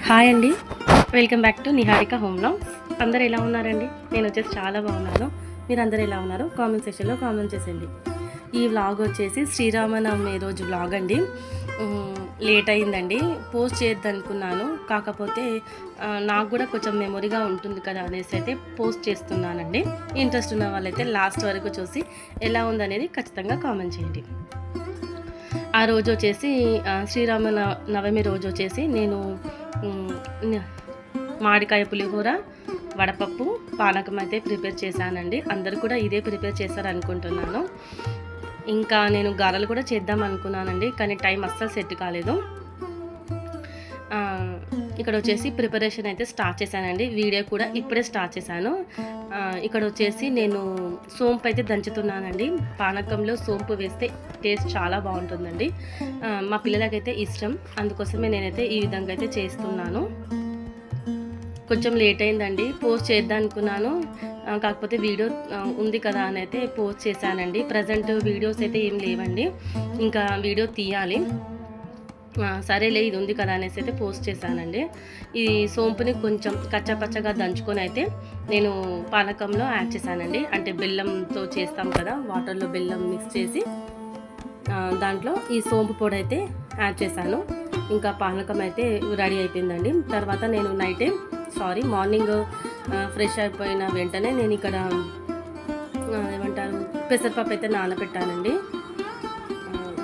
Hi అండి, welcome back to Niharika home vlogs. అందరు ఎలా ఉన్నారండి? నేను వచ్చేసి చాలా బాగున్నాను. మీరు అందరు ఎలా ఉన్నారు? కామెంట్ సెక్షన్లో కామెంట్ చేసేయండి. ఈ వ్లాగ్ వచ్చేసి శ్రీరామనవమి రోజు వ్లాగ్ అండి. లేట్ అయిందండి, పోస్ట్ చేద్దామనుకున్నాను. కాకపోతే నాకు కూడా కొంచెం మెమొరీగా ఉంటుంది కదా అనేసి అయితే పోస్ట్ చేస్తున్నానండి. ఇంట్రెస్ట్ ఉన్న వాళ్ళైతే లాస్ట్ వరకు చూసి ఎలా ఉందనేది ఖచ్చితంగా కామెంట్ చేయండి. ఆ రోజు వచ్చేసి శ్రీరామనవమి రోజు వచ్చేసి నేను మామిడికాయ పులిహోర, వడపప్పు, పానకం అయితే ప్రిపేర్ చేశానండి. అందరూ కూడా ఇదే ప్రిపేర్ చేశారనుకుంటున్నాను. ఇంకా నేను గారెలు కూడా చేద్దాం అనుకున్నానండి, కానీ టైం అస్సలు సెట్ కాలేదు. ఇక్కడ వచ్చేసి ప్రిపరేషన్ అయితే స్టార్ట్ చేశానండి. వీడియో కూడా ఇప్పుడే స్టార్ట్ చేశాను. ఇక్కడ వచ్చేసి నేను సోంపు అయితే దంచుతున్నానండి. పానకంలో సోంపు వేస్తే టేస్ట్ చాలా బాగుంటుందండి. మా పిల్లలకైతే ఇష్టం, అందుకోసమే నేనైతే ఈ విధంగా అయితే చేస్తున్నాను. కొంచెం లేట్ అయిందండి, పోస్ట్ చేద్దాం అనుకున్నాను. కాకపోతే వీడియో ఉంది కదా అని అయితే పోస్ట్ చేశానండి. ప్రజెంట్ వీడియోస్ అయితే ఏం లేవండి, ఇంకా వీడియో తీయాలి. సరేలే ఇది ఉంది కదా అనేసి అయితే పోస్ట్ చేశానండి. ఈ సోంపుని కొంచెం కచ్చాపచ్చగా దంచుకొని అయితే నేను పానకంలో యాడ్ చేశానండి. అంటే బెల్లంతో చేస్తాం కదా, వాటర్లో బెల్లం మిక్స్ చేసి దాంట్లో ఈ సోంపు పొడి అయితే యాడ్ చేశాను. ఇంకా పానకం అయితే రెడీ అయిపోయిందండి. తర్వాత నేను మార్నింగ్ ఫ్రెష్ అయిపోయిన వెంటనే నేను ఇక్కడ పెసరపప్పు అయితే నానబెట్టానండి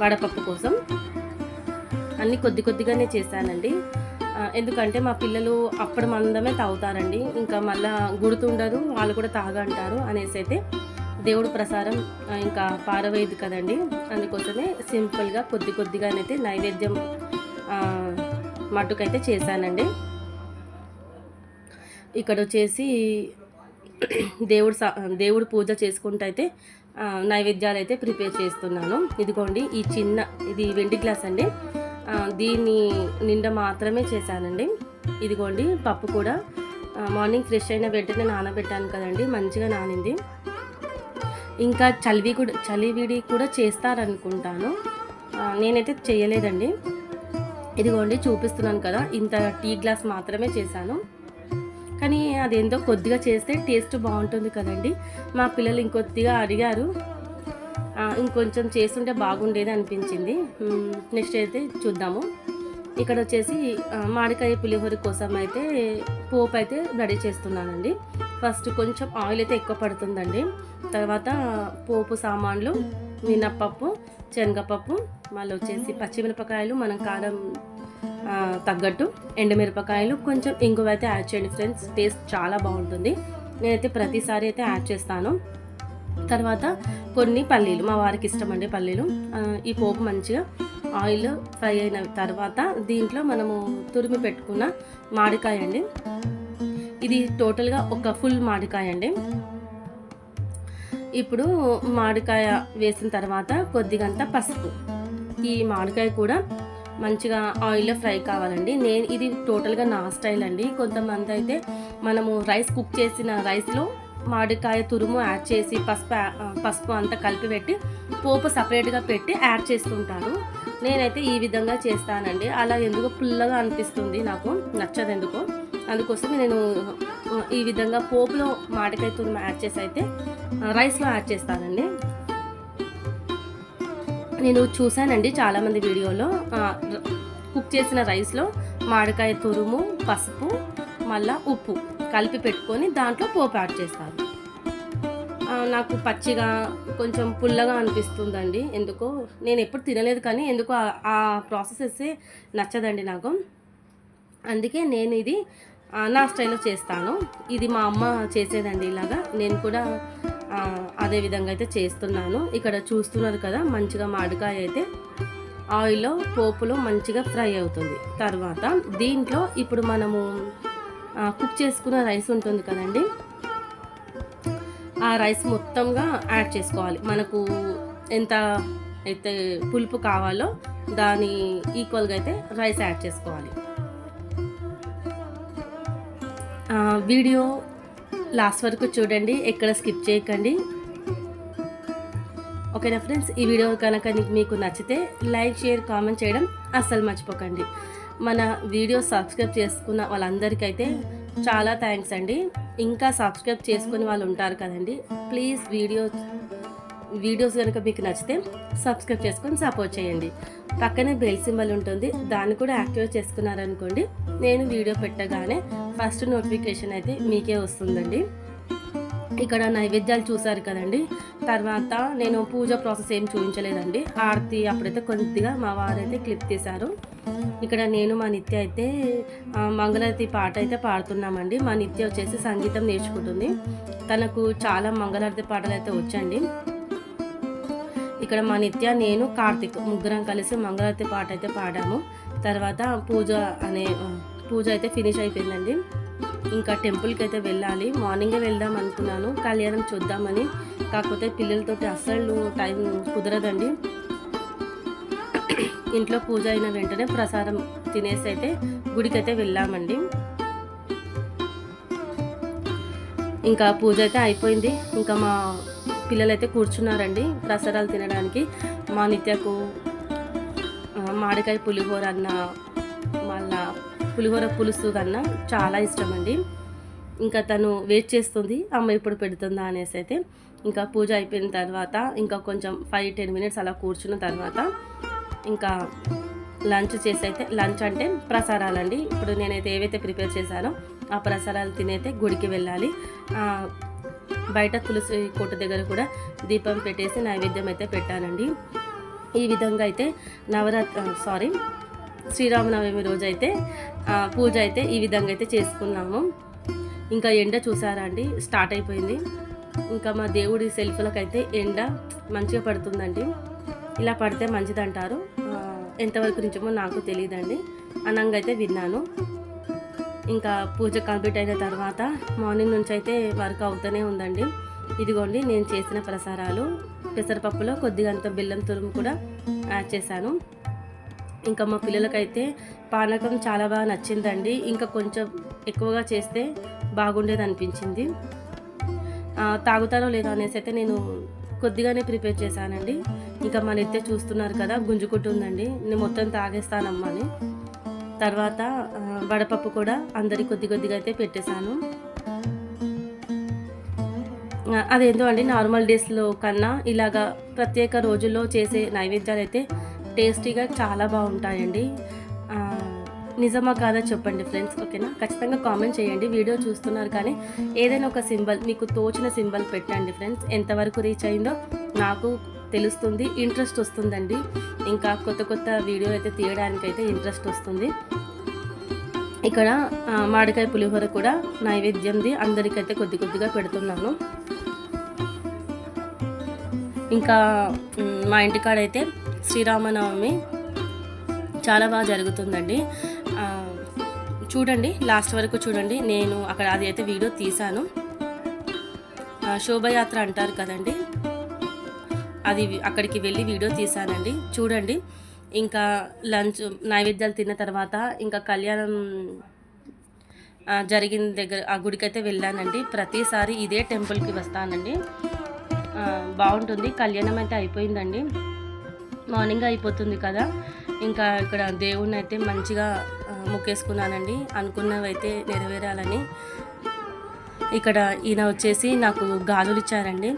వడపప్పు కోసం. అన్నీ కొద్దిగానే చేశానండి. ఎందుకంటే మా పిల్లలు అప్పుడు మందమే తాగుతారండి, ఇంకా మళ్ళీ గుర్తుండదు, వాళ్ళు కూడా తాగంటారు అనేసి అయితే దేవుడు ప్రసారం ఇంకా పారవేయదు కదండి, అందుకోసమే సింపుల్గా కొద్దిగానైతే నైవేద్యం మట్టుకైతే చేశానండి. ఇక్కడ వచ్చేసి దేవుడు పూజ చేసుకుంటూ అయితే నైవేద్యాలు అయితే ప్రిపేర్ చేస్తున్నాను. ఇదిగోండి, ఇది వెండి గ్లాస్ అండి, దీన్ని నిండా మాత్రమే చేశానండి. ఇదిగోండి, పప్పు కూడా మార్నింగ్ ఫ్రెష్ అయిన వెంటనే నానబెట్టాను కదండి, మంచిగా నానింది. ఇంకా చలివిడి కూడా చేస్తారనుకుంటాను, నేనైతే చేయలేదండి. ఇదిగోండి చూపిస్తున్నాను కదా, ఇంత టీ గ్లాస్ మాత్రమే చేశాను. కానీ అదేందో కొద్దిగా చేస్తే టేస్ట్ బాగుంటుంది కదండి. మా పిల్లలు ఇంకొద్దిగా అడిగారు, ఇంకొంచెం చేస్తుంటే బాగుండేది అనిపించింది. నెక్స్ట్ అయితే చూద్దాము. ఇక్కడ వచ్చేసి మామిడికాయ పులిహోర కోసం అయితే పోపు అయితే రెడీ చేస్తున్నానండి. ఫస్ట్ కొంచెం ఆయిల్ అయితే ఎక్కువ పడుతుందండి. తర్వాత పోపు సామాన్లు మినప్పప్పు, శనగపప్పు, మళ్ళీ వచ్చేసి పచ్చిమిరపకాయలు, మనం కారం తగ్గట్టు ఎండుమిరపకాయలు, కొంచెం ఇంగువ అయితే యాడ్ చేయండి ఫ్రెండ్స్, టేస్ట్ చాలా బాగుంటుంది. నేనైతే ప్రతిసారి అయితే యాడ్ చేస్తాను. తర్వాత కొన్ని పల్లీలు, మా వారికి ఇష్టం అండి పల్లీలు. ఈ పోపు మంచిగా ఆయిల్ ఫ్రై అయిన తర్వాత దీంట్లో మనము తురిమి పెట్టుకున్న మామిడికాయ అండి, ఇది టోటల్గా ఒక ఫుల్ మామిడికాయ అండి. ఇప్పుడు మామిడికాయ వేసిన తర్వాత కొద్దిగంత పసుపు, ఈ మామిడికాయ కూడా మంచిగా ఆయిల్లో ఫ్రై కావాలండి. ఇది టోటల్గా నా స్టైల్ అండి. కొంతమంది అయితే మనము కుక్ చేసిన రైస్లో మామిడికాయ తురుము యాడ్ చేసి పసుపు అంతా కలిపి పెట్టి పోపు సపరేట్గా పెట్టి యాడ్ చేస్తుంటారు. నేనైతే ఈ విధంగా చేస్తానండి. అలా ఎందుకో పుల్లగా అనిపిస్తుంది, నాకు నచ్చదు ఎందుకో. అందుకోసం నేను ఈ విధంగా పోపులో మామిడికాయ తురుము యాడ్ చేసి అయితే రైస్లో యాడ్ చేస్తానండి. నేను చూశానండి చాలామంది వీడియోలో కుక్ చేసిన రైస్లో మామిడికాయ తురుము, పసుపు, మళ్ళీ ఉప్పు కలిపి పెట్టుకొని దాంట్లో పోపు యాడ్ చేస్తారు. నాకు పచ్చిగా కొంచెం పుల్లగా అనిపిస్తుందండి ఎందుకో. నేను ఎప్పుడు తినలేదు, కానీ ఎందుకో ఆ ప్రాసెస్ నచ్చదండి నాకు. అందుకే నేను ఇది నా స్టైల్లో చేస్తాను. ఇది మా అమ్మ చేసేదండి ఇలాగా, నేను కూడా అదే విధంగా అయితే చేస్తున్నాను. ఇక్కడ చూస్తున్నారు కదా, మంచిగా మామిడికాయ అయితే ఆయిల్లో పోపులో మంచిగా ఫ్రై అవుతుంది. తర్వాత దీంట్లో ఇప్పుడు మనము కుక్ చేసుకున్న రైస్ ఉంటుంది కదండి, ఆ రైస్ మొత్తంగా యాడ్ చేసుకోవాలి. మనకు ఎంత అయితే పులుపు కావాలో దాని ఈక్వల్గా అయితే రైస్ యాడ్ చేసుకోవాలి. వీడియో లాస్ట్ వరకు చూడండి, ఎక్కడ స్కిప్ చేయకండి. ఓకేనా ఫ్రెండ్స్, ఈ వీడియో కనుక మీకు నచ్చితే లైక్, షేర్, కామెంట్ చేయడం అస్సలు మర్చిపోకండి. మన వీడియో సబ్స్క్రైబ్ చేసుకున్న వాళ్ళందరికైతే చాలా థ్యాంక్స్ అండి. ఇంకా సబ్స్క్రైబ్ చేసుకుని వాళ్ళు ఉంటారు కదండి, ప్లీజ్ వీడియోస్ కనుక మీకు నచ్చితే సబ్స్క్రైబ్ చేసుకొని సపోర్ట్ చేయండి. పక్కనే బెల్ సింబల్ ఉంటుంది, దాన్ని కూడా యాక్టివేట్ చేసుకున్నారనుకోండి, నేను వీడియో పెట్టగానే ఫస్ట్ నోటిఫికేషన్ అయితే మీకే వస్తుందండి. ఇక్కడ నైవేద్యాలు చూసారు కదండి. తర్వాత నేను పూజ ప్రాసెస్ ఏం చూపించలేదండి. ఆరతి అప్పుడైతే కొద్దిగా మా వారైతే క్లిప్ తీశారు. ఇక్కడ నేను మా నిత్య అయితే మంగళారతి పాట అయితే పాడుతున్నామండి. మా నిత్య వచ్చేసి సంగీతం నేర్చుకుంటుంది. తనకు చాలా మంగళారతి పాటలు అయితే వచ్చండి. ఇక్కడ మా నిత్య, నేను, కార్తిక్ ముగ్గురం కలిసి మంగళారతి పాట అయితే పాడాము. తర్వాత పూజ అయితే ఫినిష్ అయిపోయిందండి. ఇంకా టెంపుల్కి అయితే వెళ్ళాలి. మార్నింగే వెళ్దాం అనుకున్నాను, కళ్యాణం చూద్దామని. కాకపోతే పిల్లలతోటి అస్సలు టైం కుదరదండి. ఇంట్లో పూజ అయిన వెంటనే ప్రసాదం తినేసి అయితే గుడికి అయితే వెళ్ళామండి. ఇంకా పూజ అయితే అయిపోయింది. ఇంకా మా పిల్లలైతే కూర్చున్నారండి ప్రసాదాలు తినడానికి. మా నిత్యకు మామిడికాయ పులిహోర అన్న, మళ్ళా పులిహోర పులుసు కన్నా చాలా ఇష్టం అండి. ఇంకా తను వెయిట్ చేస్తుంది, అమ్మ ఇప్పుడు పెడుతుందా అనేసి అయితే. ఇంకా పూజ అయిపోయిన తర్వాత ఇంకా కొంచెం 5-10 మినిట్స్ అలా కూర్చున్న తర్వాత ఇంకా లంచ్ చేసి అయితే, లంచ్ అంటే ప్రసారాలండి. ఇప్పుడు నేనైతే ఏవైతే ప్రిపేర్ చేశానో ఆ ప్రసారాలు తినైతే గుడికి వెళ్ళాలి. బయట తులసి కోట దగ్గర కూడా దీపం పెట్టేసి నైవేద్యం అయితే పెట్టానండి. ఈ విధంగా అయితే శ్రీరామనవమి రోజు అయితే పూజ అయితే ఈ విధంగా అయితే చేసుకున్నాము. ఇంకా ఎండ చూసారా అండి, స్టార్ట్ అయిపోయింది. ఇంకా మా దేవుడి సెల్ఫ్లకైతే ఎండ మంచిగా పడుతుందండి. ఇలా పడితే మంచిదంటారు, ఎంతవరకు నిజమో నాకు తెలియదండి. అనంగా అయితే విన్నాను. ఇంకా పూజ కంప్లీట్ అయిన తర్వాత మార్నింగ్ నుంచి అయితే వర్క్ అవుతూనే ఉందండి. ఇదిగోండి నేను చేసిన ప్రసారాలు. పెసరపప్పులో కొద్దిగా అంత బెల్లం తురుము కూడా యాడ్ చేశాను. ఇంకా మా పిల్లలకైతే పానకం చాలా బాగా నచ్చిందండి. ఇంకా కొంచెం ఎక్కువగా చేస్తే బాగుండేది అనిపించింది. తాగుతారో లేదో అనేసి అయితే నేను కొద్దిగానే ప్రిపేర్ చేశానండి. ఇంకా మన ఎత్తే చూస్తున్నారు కదా, గుంజుకుంటుందండి. నేను మొత్తం తాగేస్తానమ్మా అని. తర్వాత వడపప్పు కూడా అందరికి కొద్దిగా అయితే పెట్టేశాను. అదేంటో అండి, నార్మల్ డేస్లో కన్నా ఇలాగా ప్రత్యేక రోజుల్లో చేసే నైవేద్యాలు అయితే టేస్టీగా చాలా బాగుంటాయండి. నిజమా కాదా చెప్పండి ఫ్రెండ్స్, ఓకేనా? ఖచ్చితంగా కామెంట్ చేయండి. వీడియో చూస్తున్నారు కానీ ఏదైనా ఒక సింబల్, మీకు తోచిన సింబల్ పెట్టండి ఫ్రెండ్స్. ఎంతవరకు రీచ్ అయిందో నాకు తెలుస్తుంది, ఇంట్రెస్ట్ వస్తుందండి. ఇంకా కొత్త వీడియో అయితే తీయడానికైతే ఇంట్రెస్ట్ వస్తుంది. ఇక్కడ మామిడికాయ పులిహోర కూడా నైవేద్యంది అందరికైతే కొద్దిగా పెడుతున్నాను. ఇంకా మా ఇంటికాడైతే శ్రీరామనవమి చాలా బాగా జరుగుతుందండి. చూడండి, లాస్ట్ వరకు చూడండి. నేను అక్కడ అది అయితే వీడియో తీశాను. శోభయాత్ర అంటారు కదండి, అది అక్కడికి వెళ్ళి వీడియో తీశానండి. చూడండి. ఇంకా లంచ్ నైవేద్యాలు తిన్న తర్వాత ఇంకా కళ్యాణం జరిగిన దగ్గర ఆ గుడికైతే వెళ్ళానండి. ప్రతిసారి ఇదే టెంపుల్కి వస్తానండి, బాగుంటుంది. కళ్యాణం అయితే అయిపోయిందండి, మార్నింగ్ అయిపోతుంది కదా. ఇంకా ఇక్కడ దేవుణ్ణి అయితే మంచిగా మొక్కేసుకున్నానండి, అనుకున్నవి అయితే నెరవేరాలని. ఇక్కడ ఈయన వచ్చేసి నాకు గాజులు ఇచ్చారండి,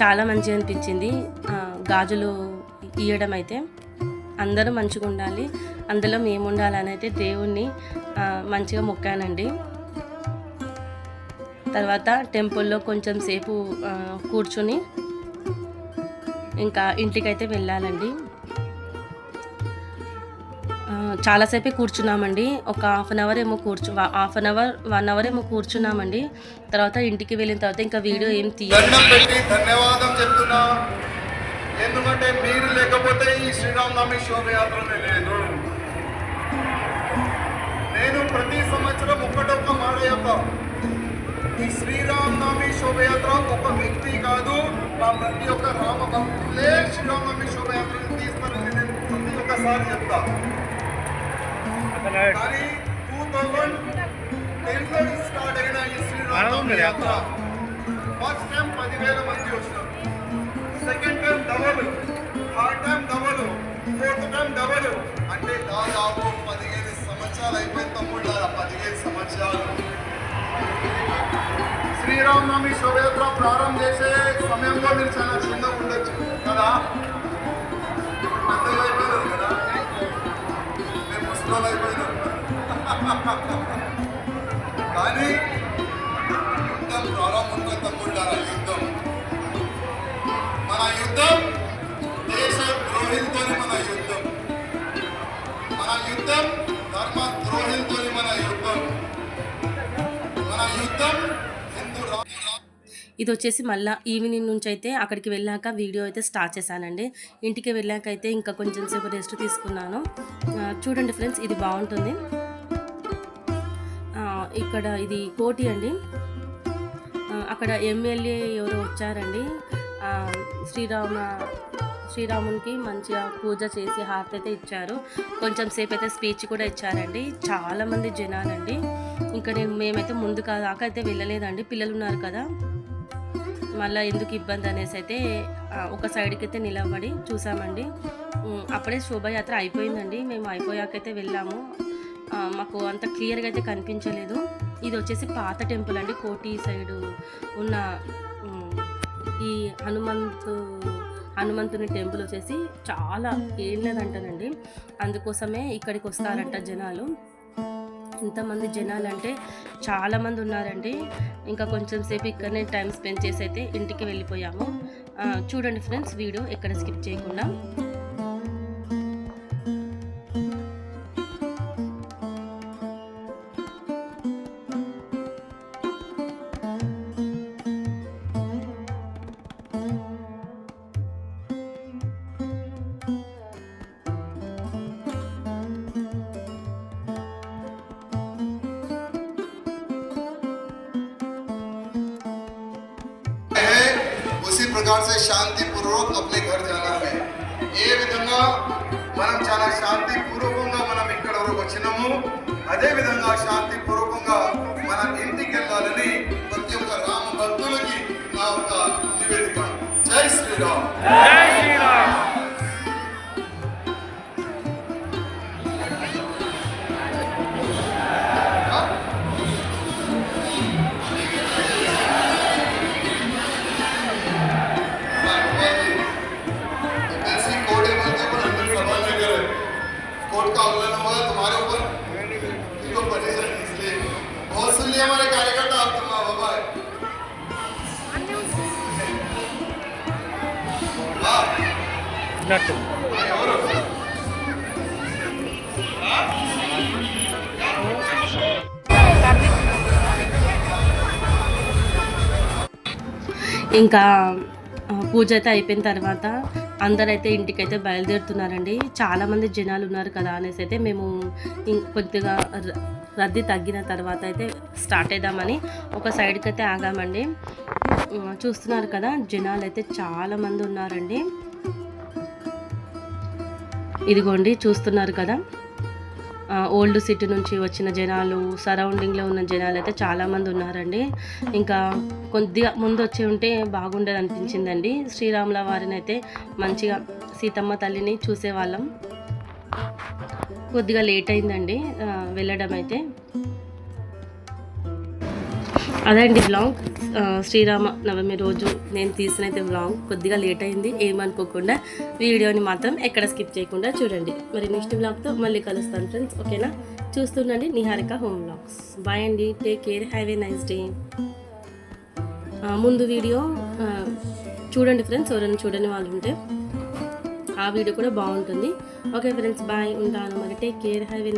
చాలా మంచిగా అనిపించింది. గాజులు ఇవ్వడం అయితే అందరూ మంచిగా ఉండాలి, అందులో మేము ఉండాలని అయితే దేవుణ్ణి మంచిగా మొక్కానండి. తర్వాత టెంపుల్లో కొంచెం సేపు కూర్చుని ఇంకా ఇంటికైతే వెళ్ళాలండి. చాలాసేపే కూర్చున్నామండి, ఒక హాఫ్ అన్ అవర్ 1 అవర్ ఏమో కూర్చున్నామండి. తర్వాత ఇంటికి వెళ్ళిన తర్వాత ఇంకా వీడియో ఏం ధన్యవాదం చెప్తున్నా. ఎందుకంటే మీరు లేకపోతే ఈ శ్రీరామనవమి శోభయాత్రనే లేదు. నేను ప్రతి సంవత్సరం ఒక్క మాట చెప్తా, ఈ శ్రీరామనవమి శోభయాత్ర ఒక వ్యక్తి కాదు, మా ప్రతి ఒక్క రామ భక్తులే శ్రీరామనవమి శోభయాత్రను తీస్తారని నేను ప్రతి ఒక్కసారి చెప్తా. కానీ 2010లో స్టార్ట్ అయిన ఈ శ్రీరామనవమి యాత్ర ఫస్ట్ టైం 10,000 మంది వచ్చినారు, second time double, third time double, fourth time double, అంటే దాదాపు సంవత్సరాలు అయిపోయిన తమ్ముళ్ళారా, 15 సంవత్సరాలు. శ్రీరామనవమి శోభయాత్ర ప్రారంభం చేసే సమయంలో మీరు చాలా చిన్నగా ఉండొచ్చు కదా, పెద్దలు అయిపోయినారు కదా, మేము ముసలోళ్ళు అయిపోయినారు. కానీ యుద్ధం ప్రారంభంగా తమ్ముళ్ళారా, యుద్ధం మన యుద్ధం దేశ ద్రోహిలతోని మన యుద్ధం, మన యుద్ధం ధర్మ ద్రోహిలతోని మన యుద్ధం, మన యుద్ధం హిందూ ఇది వచ్చేసి మళ్ళీ ఈవినింగ్ నుంచి అయితే అక్కడికి వెళ్ళాక వీడియో అయితే స్టార్ట్ చేశానండి. ఇంటికి వెళ్ళాక అయితే ఇంకా కొంచెం సేపు రెస్ట్ తీసుకున్నాను. చూడండి ఫ్రెండ్స్, ఇది బాగుంటుంది. ఇక్కడ ఇది కోటి అండి. అక్కడ ఎమ్మెల్యే ఎవరో వచ్చారండి. శ్రీరామునికి మంచిగా పూజ చేసి హారతి అయితే ఇచ్చారు. కొంచెం సేపు అయితే స్పీచ్ కూడా ఇచ్చారండి. చాలామంది జనాలండి. ఇంకా మేమైతే ముందు దాకా అయితే వెళ్ళలేదండి, పిల్లలు ఉన్నారు కదా, మళ్ళీ ఎందుకు ఇబ్బంది అనేసి అయితే ఒక సైడ్కి అయితే నిలబడి చూసామండి. అప్పుడే శోభయాత్ర అయిపోయిందండి. మేము అయిపోయాకైతే వెళ్ళాము. మాకు అంత క్లియర్గా అయితే కనిపించలేదు. ఇది వచ్చేసి పాత టెంపుల్ అండి. కోటి సైడు ఉన్న ఈ హనుమంతుని టెంపుల్ వచ్చేసి చాలా ఏళ్ళదంటనండి. అందుకోసమే ఇక్కడికి వస్తారంట జనాలు. ఇంతమంది జనాలు అంటే చాలామంది ఉన్నారండి. ఇంకా కొంచెం సేపు ఇక్కడనే టైం స్పెండ్ చేసి అయితే ఇంటికి వెళ్ళిపోయాము. చూడండి ఫ్రెండ్స్, వీడియో ఎక్కడ స్కిప్ చేయకుండా. उसी प्रकार से शांति पूर्वक अपने घर जाना है. ఏ విధంగా మనం చాలా శాంతి పూర్వకంగా మనం ఇక్కడ వరకు వచ్చినాము, అదే విధంగా శాంతి పూర్వకంగా మన ఇంటికి వెళ్ళాలని ప్రతి ఒక్క రామ భక్తులకి నా ఒక నివేదిక. జై శ్రీరామ్. జై శ్రీరామ్. कोर्ट का उल्लंघन हुआ तुम्हारे ऊपर, इनको परेशान इसलिए बहुत सुन लिया हमारे कार्यकर्ता. आप तुम बाबा ఇంకా పూజ అయితే అయిపోయిన తర్వాత అందరైతే ఇంటికైతే బయలుదేరుతున్నారండి. చాలామంది జనాలు ఉన్నారు కదా అనేసి అయితే మేము కొద్దిగా రద్దీ తగ్గిన తర్వాత అయితే స్టార్ట్ అయిద్దామని ఒక సైడ్కి అయితే ఆగామండి. చూస్తున్నారు కదా, జనాలు అయితే చాలామంది ఉన్నారండి. ఇదిగోండి చూస్తున్నారు కదా, ఓల్డ్ సిటీ నుంచి వచ్చిన జనాలు, సరౌండింగ్లో ఉన్న జనాలు అయితే చాలామంది ఉన్నారండి. ఇంకా కొద్దిగా ముందు వచ్చి ఉంటే బాగుండేది అనిపించిందండి. శ్రీరాముల వారిని అయితే మంచిగా సీతమ్మ తల్లిని చూసేవాళ్ళం. కొద్దిగా లేట్ అయిందండి వెళ్ళడం అయితే. అదండి వ్లాగ్. శ్రీరామ నవమి రోజు నేను తీసినైతే వ్లాగ్ కొద్దిగా లేట్ అయింది, ఏమనుకోకుండా వీడియోని మాత్రం ఎక్కడ స్కిప్ చేయకుండా చూడండి. మరి నెక్స్ట్ వ్లాగ్తో మళ్ళీ కలుస్తాను ఫ్రెండ్స్, ఓకేనా? చూస్తుండండి నిహారిక హోమ్ వ్లాగ్స్. బాయ్ అండి, take care, have a nice day. ముందు వీడియో చూడండి ఫ్రెండ్స్, ఎవరైనా చూడని వాళ్ళు ఉంటే ఆ వీడియో కూడా బాగుంటుంది. ఓకే ఫ్రెండ్స్, బాయ్, ఉంటాను. మరి టేక్ కేర్, హ్యావ్ ఏ